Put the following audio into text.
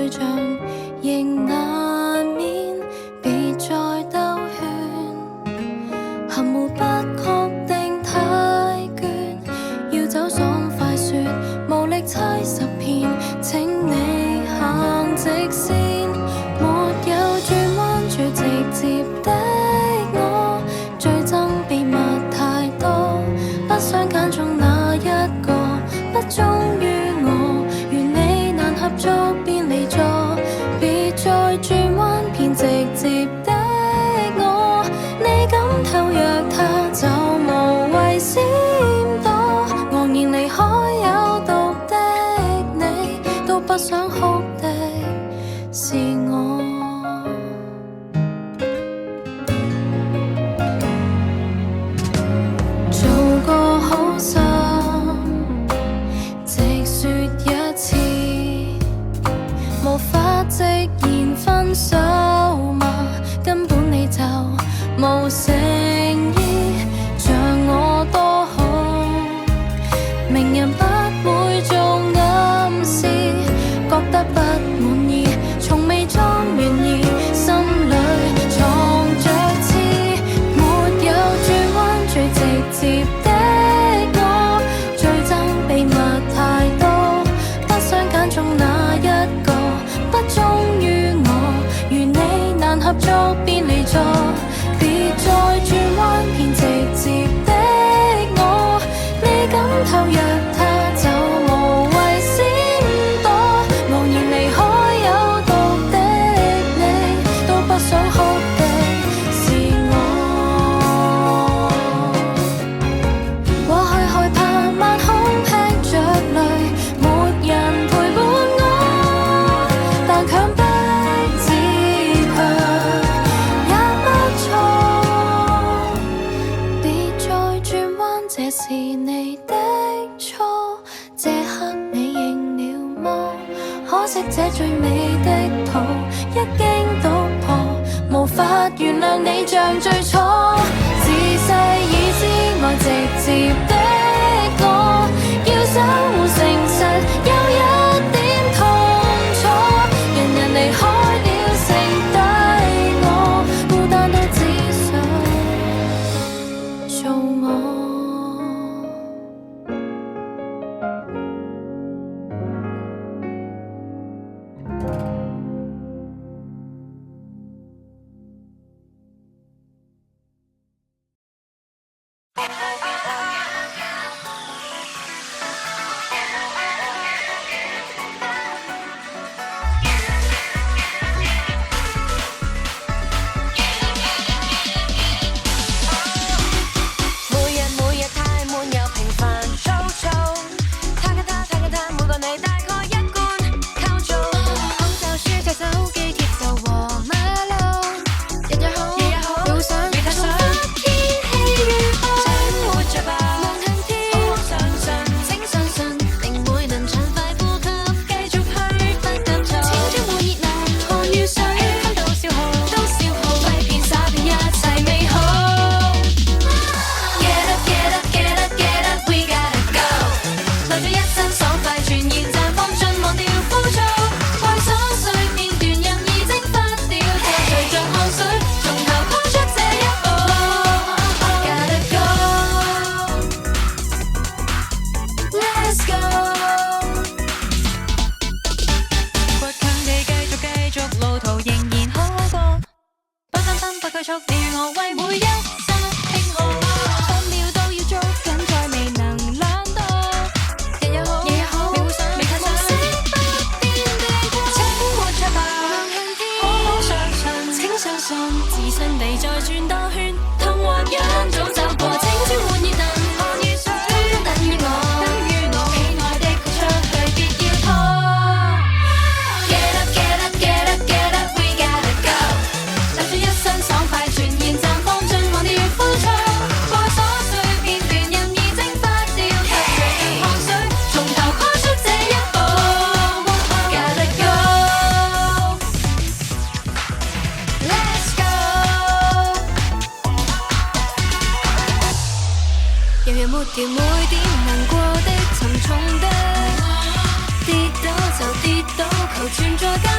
對象，仍難免別再兜圈，含糊不確定太倦，要走爽快說，無力猜十遍，請你行直線，沒有轉彎，最直接的我，最憎秘密太多，不想揀中哪一個，不忠於我，願你難合作便離座，別再轉彎，偏直接的我，你敢偷約他就無謂閃躲，昂然離開有毒的你，都不想哭的是我。做個好心，直說一次，無法直言分手嗎？根本你就無誠意，像我多好，明人不會做暗示，覺得不滿意，從未裝願意，心裏藏着刺，沒有轉彎，最直接的我，最憎秘密太多，不想揀中哪一個，不忠於我，願你難合作便離座，別再轉彎，偏直接的我，你敢偷約他就無謂閃躲，昂然離開有毒的你，都不想哭的是我。過去害怕晚空吃着淚，沒人陪伴我，但強迫自強也不錯，別再轉彎，這是你的錯，這刻你認了麼？可惜這最美的圖一經篤破，無法原諒你像最初，自細已知愛直接的我，要守護誠實有一點痛楚，人人離開了剩低我，孤單都只想做我。每日太悶又平凡粗糙，他每個你大概一貫構造，空就書隻手機貼就和馬路，日日好，路上別太想天氣預報，請活着吧，望向天，好好相信，請相信，定會能暢快呼吸，繼續去不急躁，青春沒熱能，汗與水，分到消耗，揮遍灑遍一切美好。Get up, get up, get up, get up, we gotta go。留咗一身爽快，全然綻放盡，忘掉枯燥，為瑣碎片段任意蒸發掉，就隨着汗水，從頭跨出這一步。Gotta go, let's go。倔強地繼續，路途仍然可過，不分心不拘束，你與我為每一剎拼號，分秒都要捉緊，再未能懶惰，日日好，未會想，未太想，不變地過，請活着吧，望向天，好好相信，請相信，自信地再轉多圈，痛或癢早走過，青春換熱能，汗與水，通通等於我，喜愛的豁出去，別要拖。Get up, get up, get up, get up, we gotta go。留住一身爽快，全然綻放盡，忘掉枯燥，為瑣碎片段任意蒸發掉，就隨着汗水，從頭跨出這一步。Gotta go, let's go。人人抹掉每點難過的沉重的，跌倒就跌倒，求存在間。